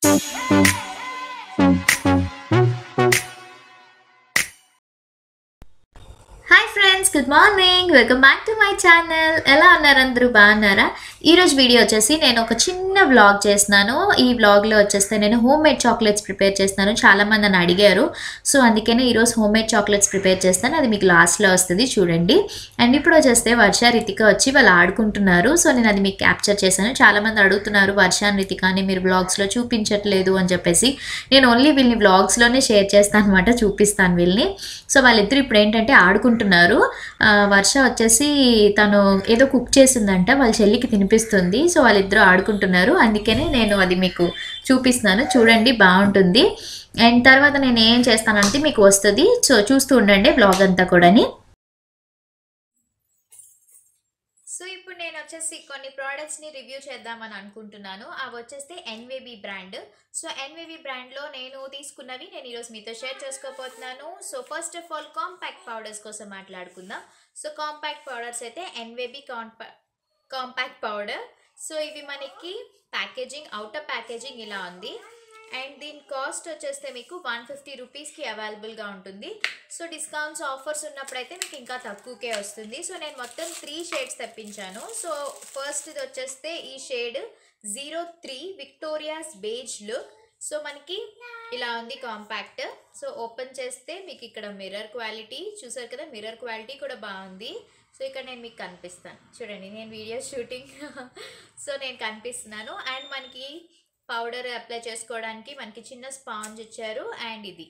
Hi friends, good morning. Welcome back to my channel. ఎలా ఉన్నారు? అందరూ బాగున్నారా? ఈరోజు వీడియో వచ్చేసి నేను ఒక చిన్న వ్లాగ్ చేస్తున్నాను. ఈ వ్లాగ్లో వచ్చేస్తే నేను హోమ్ మేడ్ చాక్లెట్స్ ప్రిపేర్ చేస్తున్నాను. చాలామంది నన్ను అడిగారు, సో అందుకనే ఈరోజు హోమ్ మేడ్ చాక్లెట్స్ ప్రిపేర్ చేస్తాను. అది మీకు లాస్ట్లో వస్తుంది, చూడండి. అండ్ ఇప్పుడు వచ్చేస్తే వర్ష, రితిక వచ్చి వాళ్ళు ఆడుకుంటున్నారు. సో నేను అది మీకు క్యాప్చర్ చేశాను. చాలామంది అడుగుతున్నారు, వర్ష రితికాని మీరు వ్లాగ్స్లో చూపించట్లేదు అని చెప్పేసి. నేను ఓన్లీ వీళ్ళని వ్లాగ్స్లోనే షేర్ చేస్తాను అనమాట, చూపిస్తాను వీళ్ళని. సో వాళ్ళిద్దరు ఇప్పుడు ఏంటంటే ఆడుకుంటున్నారు. వర్ష వచ్చేసి తను ఏదో కుక్ చేసిందంట, వాళ్ళ చెల్లికి తినిపిస్తుంది. సో వాళ్ళిద్దరూ ఆడుకుంటున్నారు, అందుకనే నేను అది మీకు చూపిస్తున్నాను. చూడండి, బాగుంటుంది. అండ్ తర్వాత నేను ఏం చేస్తానంటే మీకు వస్తుంది, సో చూస్తూ ఉండండి వ్లాగ్ అంతా కూడాని. సో ఇప్పుడు నేను వచ్చేసి కొన్ని ప్రోడక్ట్స్ని రివ్యూ చేద్దామని అనుకుంటున్నాను. అవి వచ్చేస్తే ఎన్వేబీ బ్రాండ్. సో ఎన్వేబీ బ్రాండ్లో నేను తీసుకున్నవి నేను ఈరోజు మీతో షేర్ చేసుకోబోతున్నాను. So first of all compact powders కోసం మాట్లాడుకుందాం. సో కాంపాక్ట్ పౌడర్స్ అయితే ఎన్వేబీ కాంపాక్ట్ పౌడర్. సో ఇవి మనకి ప్యాకేజింగ్, అవుటర్ ప్యాకేజింగ్ ఇలా ఉంది. అండ్ దీని కాస్ట్ వచ్చేస్తే మీకు 150 రూపీస్కి అవైలబుల్గా ఉంటుంది. సో డిస్కౌంట్స్, ఆఫర్స్ ఉన్నప్పుడైతే మీకు ఇంకా తక్కువకే వస్తుంది. సో నేను మొత్తం 3 షేడ్స్ తెప్పించాను. సో ఫస్ట్ ఇది వచ్చేస్తే ఈ షేడ్ 03 విక్టోరియాస్ బేజ్ లుక్. సో మనకి ఇలా ఉంది కాంపాక్ట్. సో ఓపెన్ చేస్తే మీకు ఇక్కడ మిర్రర్ క్వాలిటీ చూసారు కదా, మిర్రర్ క్వాలిటీ కూడా బాగుంది. సో ఇక్కడ నేను మీకు కనిపిస్తాను, చూడండి, నేను వీడియో షూటింగ్ సో నేను కనిపిస్తున్నాను. అండ్ మనకి పౌడర్ అప్లై చేసుకోవడానికి మనకి చిన్న స్పాంజ్ ఇచ్చారు. అండ్ ఇది,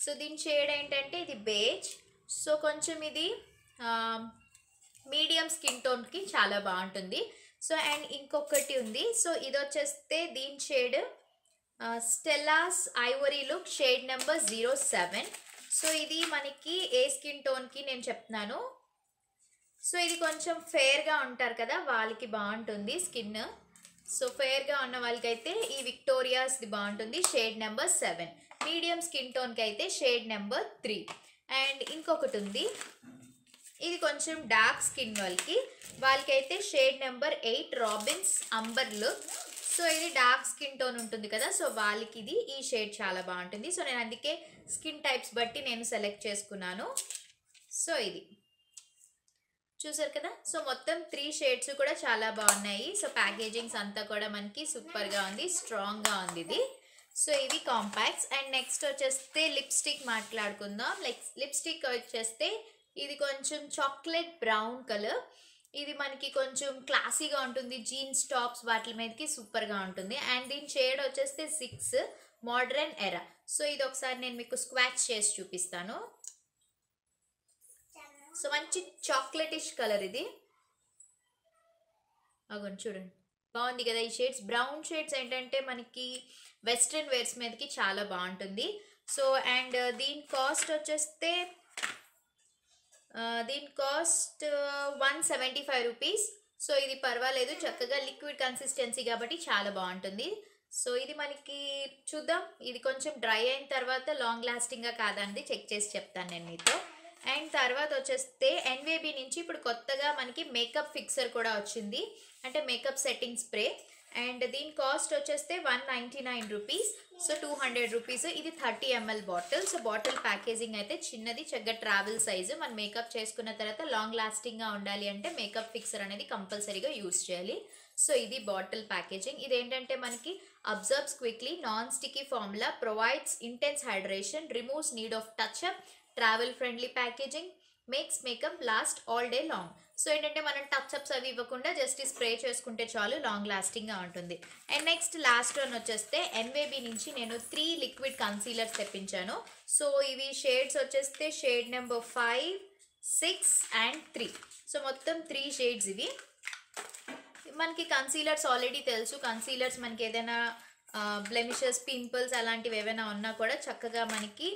సో దీని షేడ్ ఏంటంటే ఇది బేజ్. సో కొంచెం ఇది మీడియం స్కిన్ టోన్కి చాలా బాగుంటుంది. సో అండ్ ఇంకొకటి ఉంది. సో ఇది వచ్చేస్తే దీని shade Stellas ivory look, shade number 07. So ఇది మనకి ఏ స్కిన్ టోన్కి నేను చెప్తున్నాను. సో ఇది కొంచెం ఫేర్గా ఉంటారు కదా, వాళ్ళకి బాగుంటుంది స్కిన్. సో ఫేర్గా ఉన్న వాళ్ళకైతే ఈ విక్టోరియాస్ది బాగుంటుంది, షేడ్ నెంబర్ 7. మీడియం స్కిన్ టోన్కి అయితే షేడ్ నెంబర్ 3. అండ్ ఇంకొకటి ఉంది, ఇది కొంచెం డార్క్ స్కిన్ వాళ్ళకైతే shade number 8 Robin's amber look. So ఇది డార్క్ స్కిన్ టోన్ ఉంటుంది కదా, సో వాళ్ళకి ఇది ఈ షేడ్ చాలా బాగుంటుంది. సో నేను అందుకే స్కిన్ టైప్స్ బట్టి నేను సెలెక్ట్ చేసుకున్నాను. సో ఇది చూసారు కదా. సో మొత్తం 3 షేడ్స్ కూడా చాలా బాగున్నాయి. సో ప్యాకేజింగ్స్ అంతా కూడా మనకి సూపర్గా ఉంది, స్ట్రాంగ్గా ఉంది ఇది. సో ఇవి కాంపాక్ట్స్. అండ్ నెక్స్ట్ వచ్చేస్తే లిప్స్టిక్ మాట్లాడుకుందాం. లిప్స్టిక్ వచ్చేస్తే ఇది కొంచెం చాక్లెట్ బ్రౌన్ కలర్. ఇది మనకి కొంచెం క్లాసీగా ఉంటుంది, జీన్స్ టాప్స్ వాటి మీదకి సూపర్గా ఉంటుంది. అండ్ దీని షేడ్ వచ్చేస్తే 6 మోడ్రన్ ఎరా. సో ఇది ఒకసారి నేను మీకు స్క్వాచ్ చేసి చూపిస్తాను. సో మంచి చాక్లెటిష్ కలర్ ఇది, అగోండి చూడండి, బాగుంది కదా. ఈ షేడ్స్, బ్రౌన్ షేడ్స్ ఏంటంటే మనకి వెస్ట్రన్ వేర్స్ మీదకి చాలా బాగుంటుంది. సో అండ్ దీని కాస్ట్ వచ్చేస్తే 175 రూపీస్. సో ఇది పర్వాలేదు, చక్కగా లిక్విడ్ కన్సిస్టెన్సీ కాబట్టి చాలా బాగుంటుంది. సో ఇది మనకి చూద్దాం, ఇది కొంచెం డ్రై అయిన తర్వాత లాంగ్ లాస్టింగ్గా కాదండి చెక్ చేసి చెప్తాను నేను మీతో. అండ్ తర్వాత వచ్చేస్తే ఎన్వేబీ నుంచి ఇప్పుడు కొత్తగా మనకి మేకప్ ఫిక్సర్ కూడా వచ్చింది, అంటే మేకప్ సెట్టింగ్ స్ప్రే. అండ్ దీని కాస్ట్ వచ్చేస్తే 199 రూపీస్. So 200 rupees. ఇది 30 ml bottle. So bottle packaging అయితే చిన్నది, చక్కగా ట్రావెల్ సైజు. మనం మేకప్ చేసుకున్న తర్వాత లాంగ్ లాస్టింగ్గా ఉండాలి అంటే మేకప్ ఫిక్సర్ అనేది కంపల్సరీగా యూస్ చేయాలి. సో ఇది బాటిల్ ప్యాకేజింగ్. ఇదేంటంటే మనకి absorbs quickly, non sticky formula, provides intense hydration, removes need of touch up, travel friendly packaging, makes makeup last all day long. So ఏంటంటే మనం టచ్అప్స్ అవి ఇవ్వకుండా జస్ట్ స్ప్రే చేసుకుంటే చాలు, లాంగ్ లాస్టింగ్గా ఉంటుంది. అండ్ నెక్స్ట్ లాస్ట్ వన్ వచ్చేస్తే ఎన్వేబీ నుంచి నేను 3 లిక్విడ్ కన్సీలర్స్ తెప్పించాను. సో ఇవి షేడ్స్ వచ్చేస్తే షేడ్ నెంబర్ 5, 6 అండ్ 3. సో మొత్తం 3 షేడ్స్ ఇవి. మనకి కన్సీలర్స్ ఆల్రెడీ తెలుసు, కన్సీలర్స్ మనకి ఏదైనా బ్లెమిషెస్, పింపుల్స్ అలాంటివి ఏమైనా ఉన్నా కూడా చక్కగా మనకి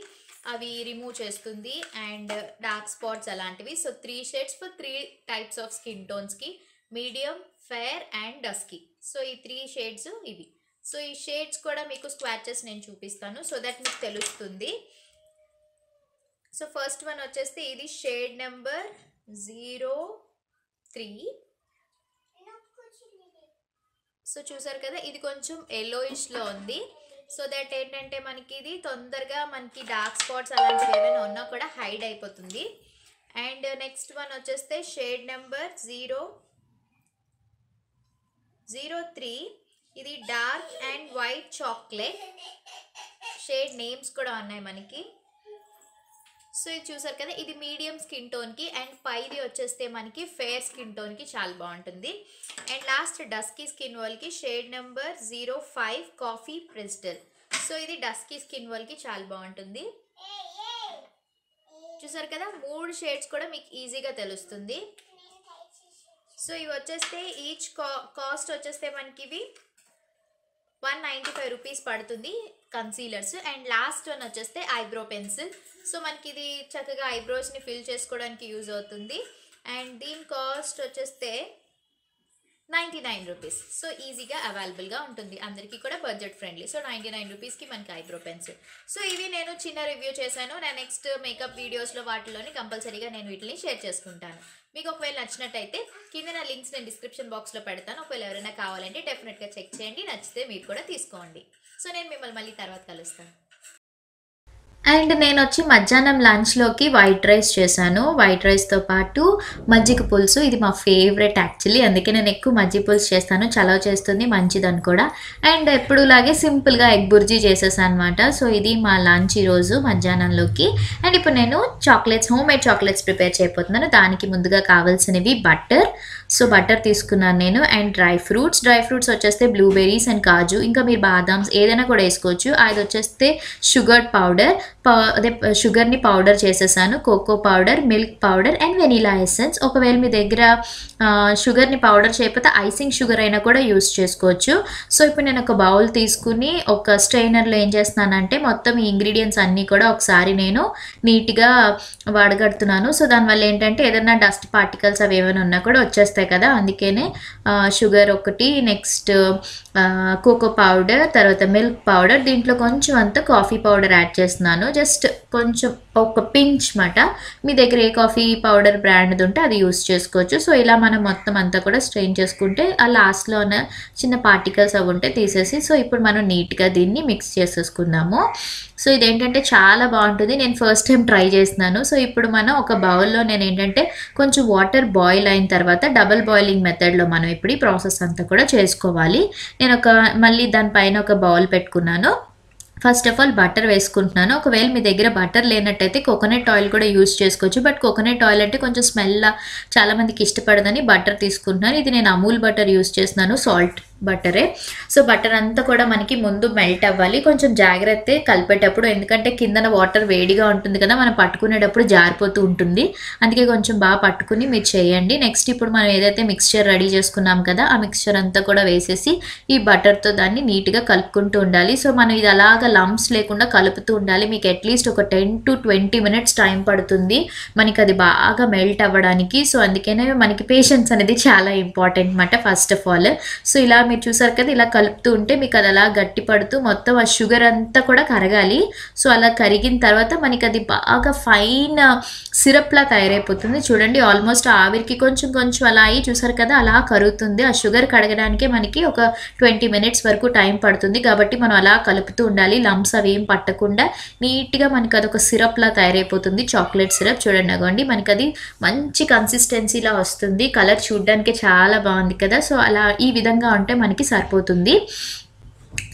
అవి రిమూవ్ చేస్తుంది. అండ్ డార్క్ స్పాట్స్ అలాంటివి. So 3 shades for 3 types of skin టోన్స్కి, medium, fair and dusky. So ఈ 3 షేడ్స్ ఇవి. సో ఈ షేడ్స్ కూడా మీకు స్క్వాచెస్ నేను చూపిస్తాను, సో దట్ మీకు తెలుస్తుంది. సో ఫస్ట్ వన్ వచ్చేస్తే ఇది షేడ్ నెంబర్ 03. సో చూసారు కదా, ఇది కొంచెం ఎల్లోయిష్లో ఉంది. సో దట్ ఏంటంటే మనకి ఇది తొందరగా మనకి డార్క్ స్పాట్స్ అలాంటివి ఏమైనా ఉన్నా కూడా హైడ్ అయిపోతుంది. అండ్ నెక్స్ట్ వన్ వచ్చేస్తే షేడ్ నెంబర్ 003. ఇది dark and white chocolate. Shade names కూడా ఉన్నాయి మనకి. సో ఇది చూసారు కదా, ఇది మీడియం స్కిన్ టోన్కి అండ్ పైది వచ్చేస్తే మనకి ఫేర్ స్కిన్ టోన్కి చాలా బాగుంటుంది. అండ్ లాస్ట్ డస్కీ స్కిన్ వాళ్ళకి షేడ్ నెంబర్ 05 కాఫీ ప్రెస్టల్. సో ఇది డస్కీ స్కిన్ వాళ్ళకి చాలా బాగుంటుంది. చూసారు కదా, 3 షేడ్స్ కూడా మీకు ఈజీగా తెలుస్తుంది. సో ఇవి వచ్చేస్తే ఈచ్ కాస్ట్ వచ్చేస్తే మనకి ఇవి 195 రూపీస్ పడుతుంది కన్సీలర్స్. అండ్ లాస్ట్ వన్ వచ్చేస్తే ఐబ్రో పెన్సిల్. సో మనకి ఇది చక్కగా ఐబ్రోస్ని ఫిల్ చేసుకోవడానికి యూజ్ అవుతుంది. అండ్ దీని కాస్ట్ వచ్చేస్తే 99 రూపీస్. సో ఈజీగా అవైలబుల్గా ఉంటుంది, అందరికీ కూడా బడ్జెట్ ఫ్రెండ్లీ. సో 99 రూపీస్కి మనకి ఐబ్రో పెన్సిల్. సో ఇవి నేను చిన్న రివ్యూ చేశాను. నా నెక్స్ట్ మేకప్ వీడియోస్లో వాటిలోని కంపల్సరీగా నేను వీటిని షేర్ చేసుకుంటాను. మీకు ఒకవేళ నచ్చినట్టయితే కింద నా లింక్స్ నేను డిస్క్రిప్షన్ బాక్స్లో పెడతాను. ఒకవేళ ఎవరైనా కావాలంటే డెఫినెట్గా చెక్ చేయండి, నచ్చితే మీరు కూడా తీసుకోండి. సో నేను మిమ్మల్ని మళ్ళీ తర్వాత కలుస్తాను. అండ్ నేను వచ్చి మధ్యాహ్నం లంచ్లోకి వైట్ రైస్ చేశాను. వైట్ రైస్తో పాటు మజ్జిగ పులుసు. ఇది మా ఫేవరెట్ యాక్చువల్లీ, అందుకే నేను ఎక్కువ మజ్జిగ పులుసు చేస్తాను. చలవ చేస్తుంది, మంచిదని కూడా. అండ్ ఎప్పుడులాగే సింపుల్గా ఎగ్ బుర్జీ చేసేసాను అనమాట. సో ఇది మా లంచ్ ఈరోజు మధ్యాహ్నంలోకి. అండ్ ఇప్పుడు నేను chocolates, home made chocolates prepare చేయబోతున్నాను. దానికి ముందుగా కావాల్సినవి బటర్. సో బటర్ తీసుకున్నాను నేను. అండ్ డ్రై ఫ్రూట్స్ వచ్చేస్తే బ్లూబెర్రీస్ అండ్ కాజు, ఇంకా మీరు బాదామ్స్ ఏదైనా కూడా వేసుకోవచ్చు. అది వచ్చేస్తే షుగర్ పౌడర్, అదే షుగర్ని పౌడర్ చేసేసాను. Cocoa powder, milk powder and vanilla essence. ఒకవేళ మీ దగ్గర షుగర్ని పౌడర్ చేయకపోతే ఐసింగ్ షుగర్ అయినా కూడా యూస్ చేసుకోవచ్చు. సో ఇప్పుడు నేను ఒక బౌల్ తీసుకుని ఒక స్ట్రైనర్లో ఏం చేస్తున్నానంటే మొత్తం ఈ ఇంగ్రీడియంట్స్ అన్నీ కూడా ఒకసారి నేను నీట్గా వడగడుతున్నాను. సో దానివల్ల ఏంటంటే ఏదైనా డస్ట్ పార్టికల్స్ అవి ఏమైనా ఉన్నా కూడా వచ్చేస్తాయి కదా, అందుకనే షుగర్ ఒకటి, నెక్స్ట్ కోకో పౌడర్, తర్వాత మిల్క్ పౌడర్, దీంట్లో కొంచెం అంత కాఫీ పౌడర్ యాడ్ చేస్తున్నాను. జస్ట్ కొంచెం ఒక పించ్ మాట. మీ దగ్గర ఏ కాఫీ పౌడర్ బ్రాండ్ ఉంటే అది యూస్ చేసుకోవచ్చు. సో ఇలా మనం మొత్తం అంతా కూడా స్ట్రెయిన్ చేసుకుంటే ఆ లాస్ట్లో ఉన్న చిన్న పార్టికల్స్ అవి ఉంటే తీసేసి, సో ఇప్పుడు మనం నీట్గా దీన్ని మిక్స్ చేసేసుకుందాము. సో ఇదేంటంటే చాలా బాగుంటుంది, నేను ఫస్ట్ టైం ట్రై చేస్తున్నాను. సో ఇప్పుడు మనం ఒక బౌల్లో నేను ఏంటంటే కొంచెం వాటర్ బాయిల్ అయిన తర్వాత డబల్ బాయిలింగ్ మెథడ్లో మనం ఇప్పుడు ఈ ప్రాసెస్ అంతా కూడా చేసుకోవాలి. నేను మళ్ళీ దానిపైన ఒక బౌల్ పెట్టుకున్నాను. ఫస్ట్ ఆఫ్ ఆల్ బటర్ వేసుకుంటున్నాను. ఒకవేళ మీ దగ్గర బటర్ లేనట్టయితే కోకోనట్ ఆయిల్ కూడా యూస్ చేసుకోవచ్చు. బట్ కోకోనట్ ఆయిల్ అంటే కొంచెం స్మెల్ చాలామందికి ఇష్టపడదని బటర్ తీసుకుంటున్నాను. ఇది నేను అమూల్ బటర్ యూస్ చేస్తున్నాను, సాల్ట్ బటరే. సో బటర్ అంతా కూడా మనకి ముందు మెల్ట్ అవ్వాలి. కొంచెం జాగ్రత్త కలిపేటప్పుడు, ఎందుకంటే కిందన వాటర్ వేడిగా ఉంటుంది కదా, మనం పట్టుకునేటప్పుడు జారిపోతూ ఉంటుంది. అందుకే కొంచెం బాగా పట్టుకుని మీరు చేయండి. నెక్స్ట్ ఇప్పుడు మనం ఏదైతే మిక్స్చర్ రెడీ చేసుకున్నాం కదా, ఆ మిక్స్చర్ అంతా కూడా వేసేసి ఈ బటర్తో దాన్ని నీట్గా కలుపుకుంటూ ఉండాలి. సో మనం ఇది అలాగా లంప్స్ లేకుండా కలుపుతూ ఉండాలి. మీకు అట్లీస్ట్ ఒక 10 to 20 minutes టైం పడుతుంది మనకి అది బాగా మెల్ట్ అవ్వడానికి. సో అందుకనే మనకి పేషెన్స్ అనేది చాలా ఇంపార్టెంట్ అన్నమాట ఫస్ట్ ఆఫ్ ఆల్. సో ఇలా మీరు చూసారు కదా, ఇలా కలుపుతూ ఉంటే మీకు అది అలా గట్టి పడుతూ మొత్తం ఆ షుగర్ అంతా కూడా కరగాలి. సో అలా కరిగిన తర్వాత మనకి అది బాగా ఫైన్ సిరప్లా తయారైపోతుంది. చూడండి, ఆల్మోస్ట్ ఆవిరికి కొంచెం కొంచెం అలా అయ్యి చూసారు కదా, అలా కరుగుతుంది. ఆ షుగర్ కడగడానికే మనకి ఒక 20 minutes వరకు టైం పడుతుంది. కాబట్టి మనం అలా కలుపుతూ ఉండాలి, లంప్స్ అవి ఏం పట్టకుండా. నీట్గా మనకి అదొక సిరప్లా తయారైపోతుంది, చాక్లెట్ సిరప్. చూడండి అగోండి, మనకి అది మంచి కన్సిస్టెన్సీలా వస్తుంది. కలర్ చూడడానికి చాలా బాగుంది కదా. సో అలా ఈ విధంగా ఉంటే మనకి సరిపోతుంది.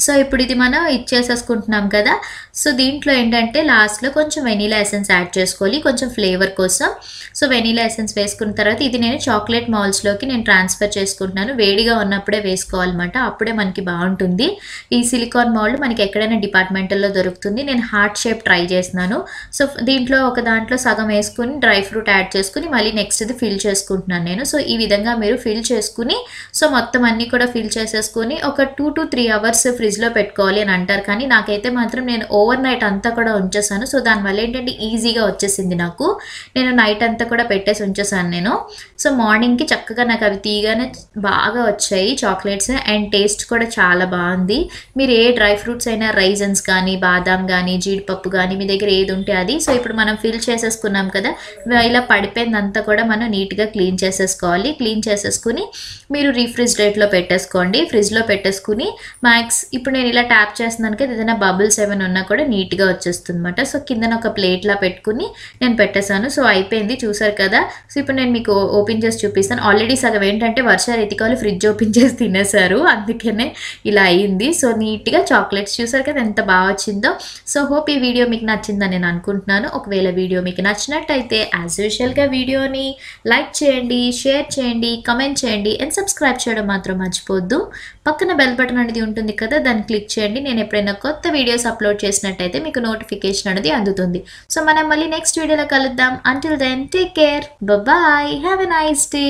సో ఇప్పుడు ఇది మనం ఇచ్చేసేసుకుంటున్నాం కదా. సో దీంట్లో ఏంటంటే లాస్ట్లో కొంచెం వెనీలా ఎసెన్స్ యాడ్ చేసుకోవాలి, కొంచెం ఫ్లేవర్ కోసం. సో వెనీలా ఎసెన్స్ వేసుకున్న తర్వాత ఇది నేను చాక్లెట్ మౌల్స్లోకి నేను ట్రాన్స్ఫర్ చేసుకుంటున్నాను. వేడిగా ఉన్నప్పుడే వేసుకోవాలన్నమాట, అప్పుడే మనకి బాగుంటుంది. ఈ సిలికాన్ మౌల్డ్ మనకి ఎక్కడైనా డిపార్ట్మెంటల్లో దొరుకుతుంది. నేను హార్ట్ షేప్ ట్రై చేస్తున్నాను. సో దీంట్లో ఒక దాంట్లో సగం వేసుకుని డ్రై ఫ్రూట్ యాడ్ చేసుకుని మళ్ళీ నెక్స్ట్ ఇది ఫిల్ చేసుకుంటున్నాను నేను. సో ఈ విధంగా మీరు ఫిల్ చేసుకుని, సో మొత్తం అన్నీ కూడా ఫిల్ చేసేసుకుని ఒక 2 to 3 hours ఫ్రిడ్జ్లో పెట్టుకోవాలి అని అంటారు. కానీ నాకైతే మాత్రం నేను ఓవర్ నైట్ అంతా కూడా ఉంచేసాను. సో దానివల్ల ఏంటంటే ఈజీగా వచ్చేసింది నాకు. నేను నైట్ అంతా కూడా పెట్టేసి ఉంచేసాను నేను. సో మార్నింగ్కి చక్కగా నాకు అవి తీయగానే బాగా వచ్చాయి చాక్లెట్స్. అండ్ టేస్ట్ కూడా చాలా బాగుంది. మీరు ఏ డ్రై ఫ్రూట్స్ అయినా, రైజన్స్ కానీ, బాదాం కానీ, జీడిపప్పు కానీ మీ దగ్గర ఏది ఉంటే అది. సో ఇప్పుడు మనం ఫిల్ చేసేసుకున్నాం కదా, ఇలా పడిపోయిందంతా కూడా మనం నీట్గా క్లీన్ చేసేసుకోవాలి. క్లీన్ చేసేసుకుని మీరు రీఫ్రిజిరేటర్లో పెట్టేసుకోండి. ఫ్రిడ్జ్లో పెట్టేసుకుని మ్యాక్స్ ఇప్పుడు నేను ఇలా ట్యాప్ చేస్తున్నాను కదా, ఏదైనా బబుల్స్ ఏమైనా ఉన్నా కూడా నీట్గా వచ్చేస్తుంది అనమాట. సో కిందన ఒక ప్లేట్లా పెట్టుకుని నేను పెట్టేశాను. సో అయిపోయింది, చూసారు కదా. సో ఇప్పుడు నేను మీకు ఓపెన్ చేసి చూపిస్తాను. ఆల్రెడీ సగం ఏంటంటే వర్ష రితికాలు ఫ్రిడ్జ్ ఓపెన్ చేసి తినేశారు, అందుకనే ఇలా అయింది. సో నీట్గా చాక్లెట్స్ చూసారు కదా ఎంత బాగా వచ్చిందో. సో హోప్ ఈ వీడియో మీకు నచ్చిందని నేను అనుకుంటున్నాను. ఒకవేళ వీడియో మీకు నచ్చినట్టయితే యాజ్ యూజువల్గా వీడియోని లైక్ చేయండి, షేర్ చేయండి, కమెంట్ చేయండి అండ్ సబ్స్క్రైబ్ చేయడం మాత్రం మర్చిపోద్దు. పక్కన బెల్ బటన్ అనేది ఉంటుంది కదా, దాన్ని క్లిక్ చేయండి. నేను ఎప్పుడైనా కొత్త వీడియోస్ అప్లోడ్ చేసినట్టయితే మీకు నోటిఫికేషన్ అనేది అందుతుంది. సో మనం మళ్ళీ నెక్స్ట్ వీడియోలో కలుద్దాం. Until then take care, bye, have a nice day.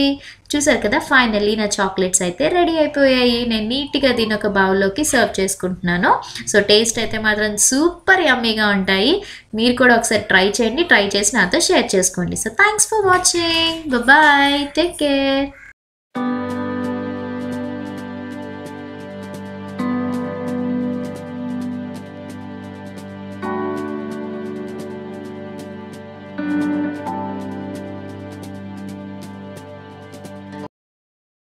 చూసారు కదా, ఫైనల్లీ నా చాక్లెట్స్ అయితే రెడీ అయిపోయాయి. నేను నీట్గా దీని ఒక బౌల్లోకి సర్వ్ చేసుకుంటున్నాను. సో టేస్ట్ అయితే మాత్రం సూపర్ యమ్మీగా ఉంటాయి. మీరు కూడా ఒకసారి ట్రై చేయండి, ట్రై చేసి నాతో షేర్ చేసుకోండి. So thanks for watching, bye, take care.